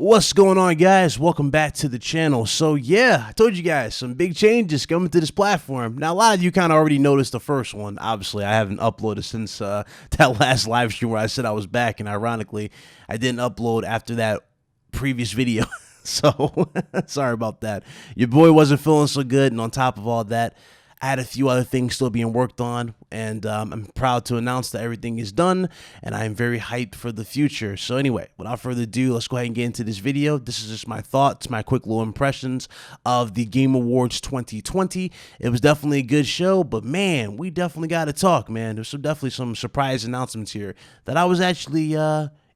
What's going on, guys? Welcome back to the channel. So yeah, I told you guys some big changes coming to this platform. Now a lot of you kind of already noticed the first one. Obviously I haven't uploaded since that last live stream where I said I was back, and ironically I didn't upload after that previous video. So sorry about that. Your boy wasn't feeling so good, and on top of all that, I had a few other things still being worked on, and I'm proud to announce that everything is done, and I'm very hyped for the future. So anyway, without further ado, let's go ahead and get into this video. This is just my thoughts, my quick little impressions of the Game Awards 2020. It was definitely a good show, but man, we definitely got to talk, man. There's definitely some surprise announcements here that I was actually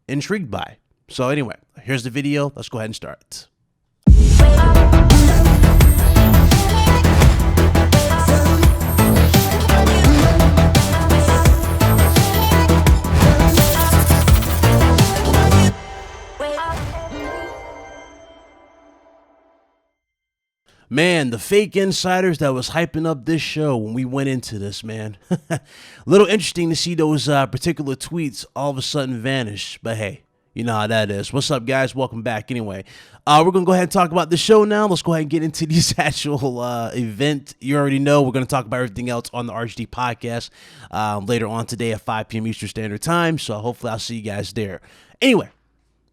intrigued by. So anyway, here's the video. Let's go ahead and start. Man, the fake insiders that was hyping up this show when we went into this, man. Little interesting to see those particular tweets all of a sudden vanish, but hey, you know how that is. What's up, guys? Welcome back anyway. We're going to go ahead and talk about the show now. Let's go ahead and get into this actual event. You already know we're going to talk about everything else on the RHD podcast later on today at 5 p.m. Eastern Standard Time, so hopefully I'll see you guys there. Anyway.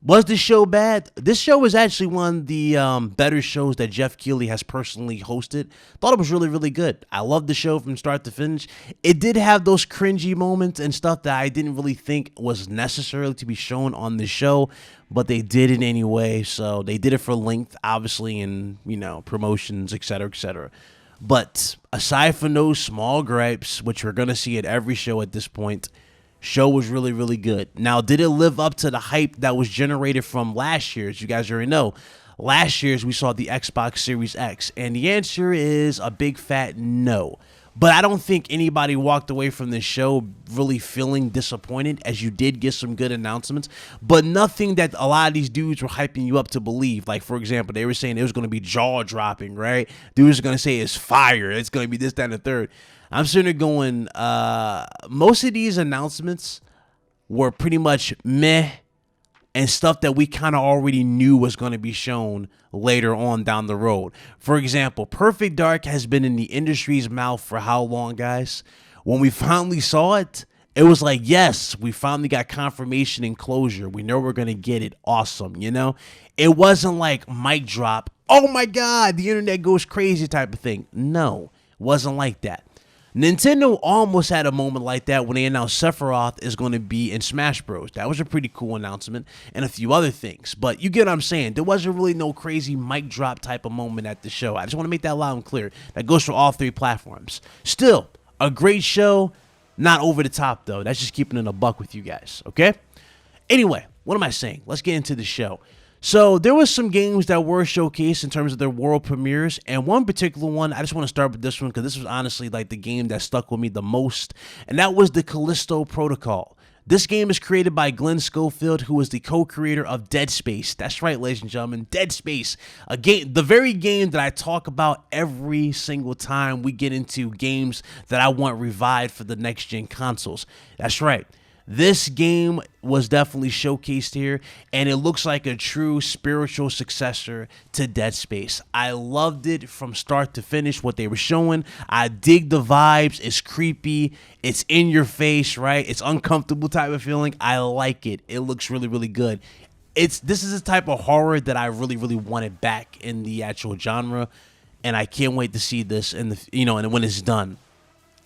Was this show bad? This show was actually one of the better shows that Jeff Keighley has personally hosted. Thought it was really, really good. I loved the show from start to finish. It did have those cringy moments and stuff that I didn't really think was necessarily to be shown on the show, but they did it anyway. So they did it for length, obviously, and, you know, promotions, etc., etc. But aside from those small gripes, which we're going to see at every show at this point, show was really, really good. Now, did it live up to the hype that was generated from last year's? You guys already know. Last year's, we saw the Xbox Series X, and the answer is a big fat no. But I don't think anybody walked away from this show really feeling disappointed, as you did get some good announcements, but nothing that a lot of these dudes were hyping you up to believe. Like, for example, they were saying it was going to be jaw-dropping, right? Dudes are going to say it's fire. It's going to be this, that, and the third. I'm sitting there going, most of these announcements were pretty much meh and stuff that we kind of already knew was going to be shown later on down the road. For example, Perfect Dark has been in the industry's mouth for how long, guys? When we finally saw it, it was like, yes, we finally got confirmation and closure. We know we're going to get it. Awesome, you know? It wasn't like mic drop, oh my God, the internet goes crazy type of thing. No, it wasn't like that. Nintendo almost had a moment like that when they announced Sephiroth is going to be in Smash Bros. That was a pretty cool announcement, and a few other things. But you get what I'm saying. There wasn't really no crazy mic drop type of moment at the show. I just want to make that loud and clear. That goes for all three platforms. Still, a great show. Not over the top, though. That's just keeping it a buck with you guys, okay? Anyway, what am I saying? Let's get into the show. So there was some games that were showcased in terms of their world premieres, and one particular one, I just want to start with this one because this was honestly like the game that stuck with me the most, and that was the Callisto Protocol. This game is created by Glenn Schofield, who is the co-creator of Dead Space. That's right, ladies and gentlemen, Dead Space, a game, the very game that I talk about every single time we get into games that I want revived for the next-gen consoles. That's right. This game was definitely showcased here, and it looks like a true spiritual successor to Dead Space. I loved it from start to finish, what they were showing. I dig the vibes. It's creepy. It's in your face, right? It's uncomfortable type of feeling. I like it. It looks really, really good. This is the type of horror that I really, really wanted back in the actual genre, and I can't wait to see this in the, you know, and when it's done.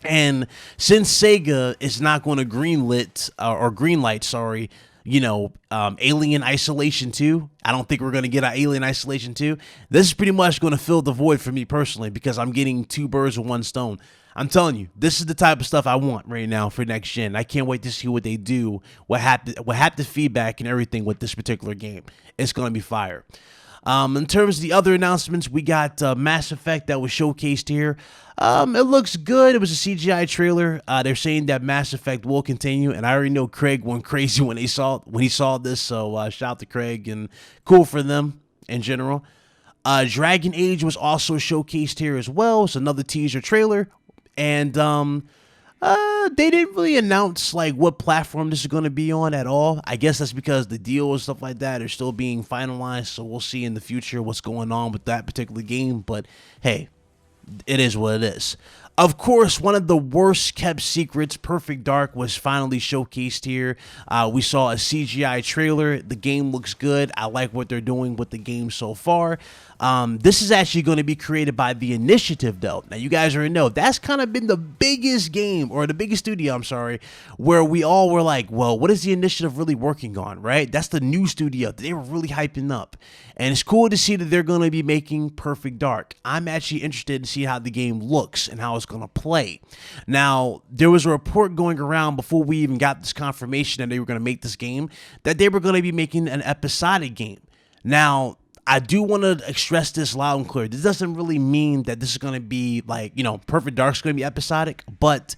And since Sega is not going to greenlight, sorry, you know, Alien Isolation 2, I don't think we're going to get an Alien Isolation 2. This is pretty much going to fill the void for me personally because I'm getting two birds with one stone. I'm telling you, this is the type of stuff I want right now for next gen. I can't wait to see what they do, what haptic feedback and everything with this particular game. It's going to be fire. In terms of the other announcements, we got Mass Effect that was showcased here. It looks good. It was a CGI trailer. They're saying that Mass Effect will continue, and I already know Craig went crazy when he saw this. So shout out to Craig, and cool for them in general. Dragon Age was also showcased here as well. It's another teaser trailer, and They didn't really announce like what platform this is going to be on at all. I guess that's because the deal and stuff like that are still being finalized. So we'll see in the future what's going on with that particular game. But hey, it is what it is. Of course, one of the worst kept secrets, Perfect Dark, was finally showcased here. We saw a CGI trailer. The game looks good. I like what they're doing with the game so far. This is actually going to be created by The Initiative, though. Now, you guys already know that's kind of been the biggest game, or the biggest studio, I'm sorry, where we all were like, well, what is The Initiative really working on, right? That's the new studio that they were really hyping up. And it's cool to see that they're going to be making Perfect Dark. I'm actually interested to see how the game looks and how it's going to play. Now, there was a report going around before we even got this confirmation that they were going to make this game, that they were going to be making an episodic game. Now, I do want to stress this loud and clear. This doesn't really mean that this is going to be like, Perfect Dark's going to be episodic, but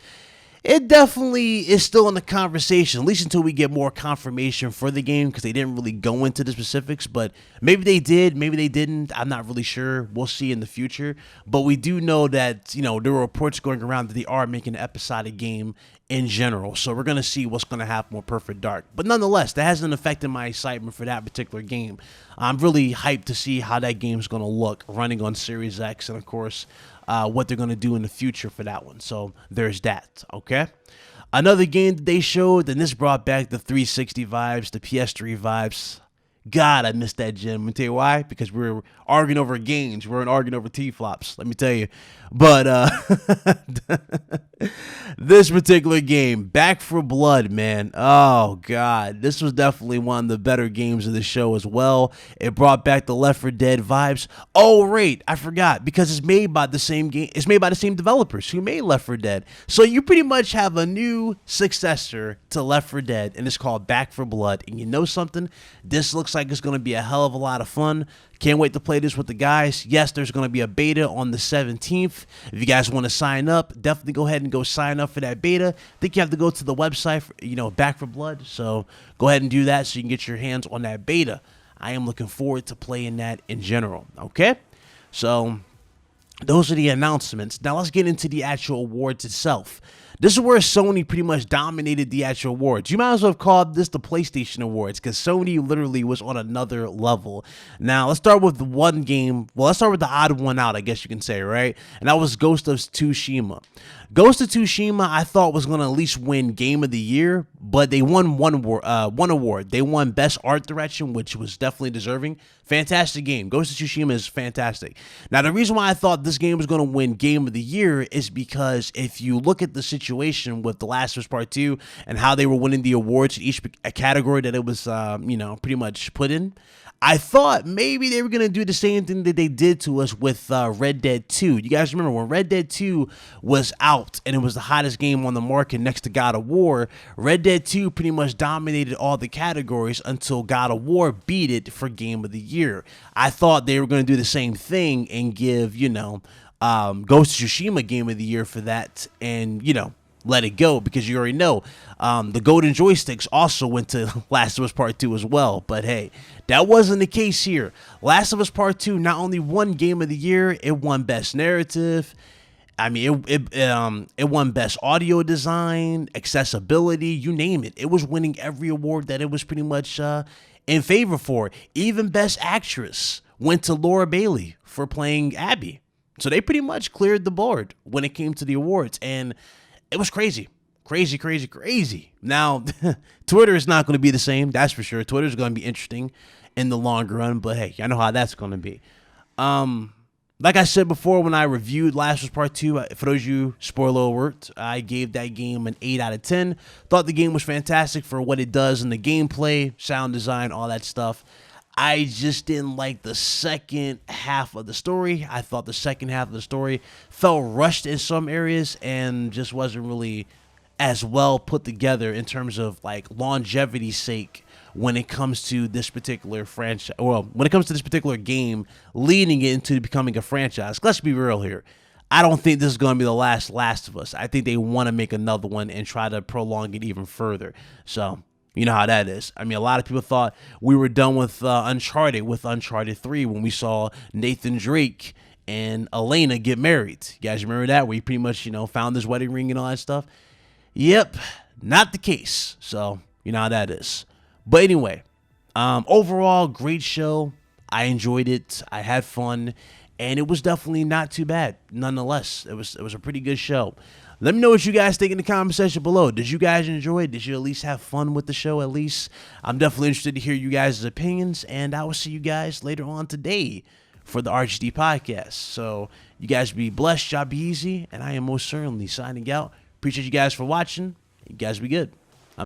it definitely is still in the conversation, at least until we get more confirmation for the game, because they didn't really go into the specifics. But maybe they did, maybe they didn't. I'm not really sure. We'll see in the future. But we do know that, there were reports going around that they are making an episodic game in general. So we're going to see what's going to happen with Perfect Dark. But nonetheless, that hasn't affected my excitement for that particular game. I'm really hyped to see how that game's going to look running on Series X, and of course, what they're going to do in the future for that one. So there's that, okay? Another game that they showed, and this brought back the 360 vibes, the PS3 vibes. God, I missed that gym. Let me tell you why. Because we were arguing over games. We weren't arguing over T-flops. Let me tell you. But this particular game, Back 4 Blood, man. Oh, God. This was definitely one of the better games of the show as well. It brought back the Left 4 Dead vibes. Oh, right. I forgot. Because it's made by the same game. It's made by the same developers who made Left 4 Dead. So you pretty much have a new successor to Left 4 Dead, and it's called Back 4 Blood. And you know something? This looks like it's going to be a hell of a lot of fun. Can't wait to play this with the guys. Yes, there's going to be a beta on the 17th. If you guys want to sign up, definitely go ahead and go sign up for that beta. I think you have to go to the website for, Back 4 Blood. So go ahead and do that so you can get your hands on that beta. I am looking forward to playing that in general. Okay? So those are the announcements. Now let's get into the actual awards itself. This is where Sony pretty much dominated the actual awards. You might as well have called this the PlayStation Awards, because Sony literally was on another level. Now, let's start with the one game. Well, let's start with the odd one out, I guess you can say, right? And that was Ghost of Tsushima. Ghost of Tsushima, I thought was going to at least win Game of the Year, but they won one award. They won Best Art Direction, which was definitely deserving. Fantastic game. Ghost of Tsushima is fantastic. Now, the reason why I thought this game was going to win Game of the Year is because if you look at the situation with The Last of Us Part 2 and how they were winning the awards in each category that it was, pretty much put in, I thought maybe they were going to do the same thing that they did to us with Red Dead 2. You guys remember when Red Dead 2 was out and it was the hottest game on the market next to God of War, Red Dead 2 pretty much dominated all the categories until God of War beat it for Game of the Year. I thought they were going to do the same thing and give, Ghost of Tsushima Game of the Year for that and, let it go, because you already know the golden joysticks also went to Last of Us Part 2 as well. But hey, that wasn't the case here. Last of Us Part 2 not only won Game of the Year, it won Best Narrative. I mean, it won Best Audio Design, Accessibility, you name it. It was winning every award that it was pretty much in favor for. Even Best Actress went to Laura Bailey for playing Abby. So they pretty much cleared the board when it came to the awards. And it was crazy. Crazy. Now, Twitter is not going to be the same, that's for sure. Twitter is going to be interesting in the longer run, but hey, I know how that's going to be. Like I said before, when I reviewed Last of Us Part 2, for those of you, spoiler alert, I gave that game an 8 out of 10. Thought the game was fantastic for what it does in the gameplay, sound design, all that stuff. I just didn't like the second half of the story. I thought the second half of the story felt rushed in some areas and just wasn't really as well put together in terms of like longevity's sake when it comes to this particular franchise. Well, when it comes to this particular game, leading it into becoming a franchise. Let's be real here. I don't think this is going to be the last of Us. I think they want to make another one and try to prolong it even further. So you know how that is. I mean, a lot of people thought we were done with Uncharted 3 when we saw Nathan Drake and Elena get married. You guys remember that? Where he pretty much, found his wedding ring and all that stuff. Yep, not the case. So, you know how that is. But anyway, overall, great show. I enjoyed it. I had fun. And it was definitely not too bad. Nonetheless, it was a pretty good show. Let me know what you guys think in the comment section below. Did you guys enjoy it? Did you at least have fun with the show at least? I'm definitely interested to hear you guys' opinions. And I will see you guys later on today for the RGD podcast. So you guys be blessed. Y'all be easy. And I am most certainly signing out. Appreciate you guys for watching. You guys be good.